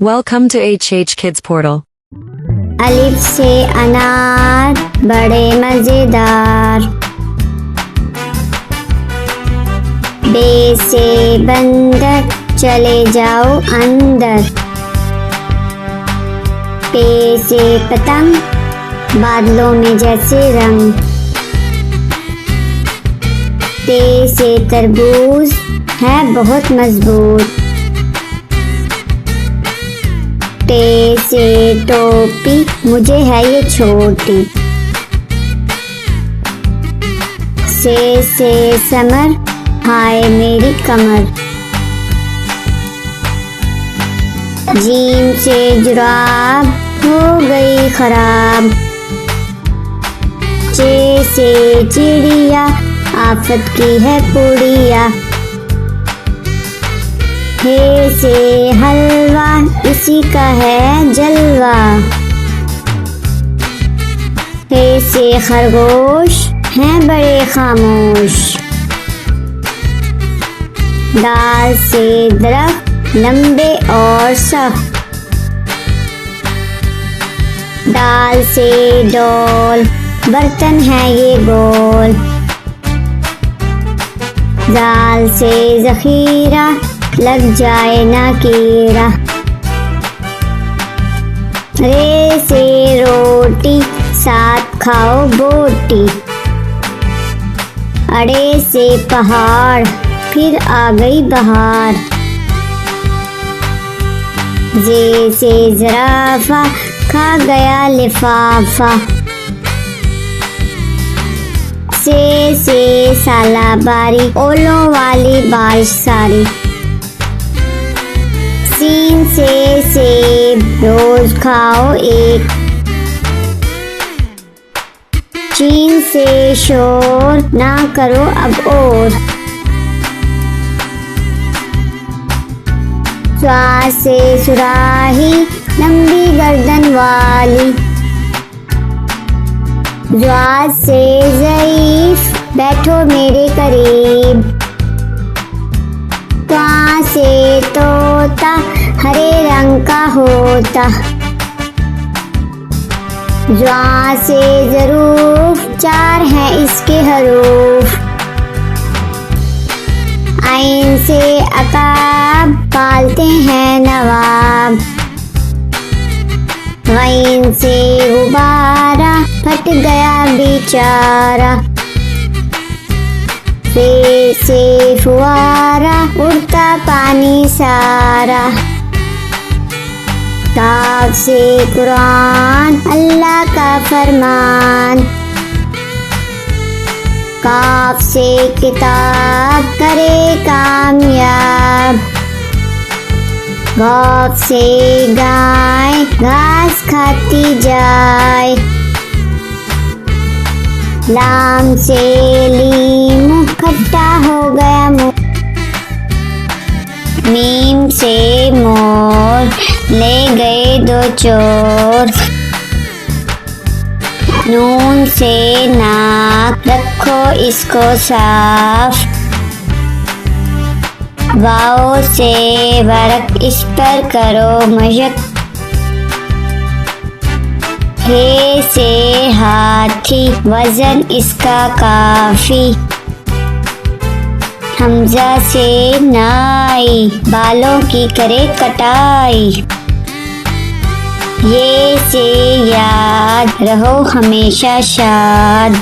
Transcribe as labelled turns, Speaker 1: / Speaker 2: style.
Speaker 1: Welcome to HH Kids Portal.
Speaker 2: अलिफ से अनार बड़े मजेदार। बे से बंदर चले जाओ अंदर। पे से पतंग बादलों में जैसे रंग। ते से तरबूज है बहुत मजबूत। टे से टोपी मुझे है ये छोटी। से समर हाय मेरी कमर। जीम से जुराब हो गई खराब। चे से चिड़िया आफत की है पुड़िया। हे से हलवा इसी का है जलवा। हे से खरगोश हैं बड़े खामोश। दाल से दरख्त लंबे और सख्त। दाल से डोल बर्तन है ये गोल। दाल से जखीरा लग जाए ना कीड़ा। रे से रोटी साथ खाओ बोटी। अड़े से पहाड़ फिर आ गई बहार। जे से जराफा खा गया लिफाफा। से सालाबारी ओलों वाली बारिश सारी। सीन से सेब रोज खाओ एक। चीन से शोर ना करो अब और। स्वा से सुराही लंबी गर्दन वाली। ज्वा से ज़ईफ बैठो मेरे करीब। त्वा से तोता हरे रंग का होता। ज्वा से ज़रूफ चार हैं इसके हरूफ। आइन से अकाब पालते हैं नवाब। गैन से गुब्बारा फट गया बेचारा। फे से फुआरा उड़ता पानी सारा। काफ से कुरान अल्लाह का फरमान। काफ से किताब करे कामयाब। गौफ से गाय घास खाती जाए। लाम से लीम खट्टा हो गया मुँह। मीम से मोर ले गए दो चोर। नून से नाक रखो इसको साफ। वाओ से वर्क इस पर करो मशक। हे से हाथी वजन इसका काफी। हमजा से नाई बालों की करे कटाई। ये से याद रहो हमेशा शाद।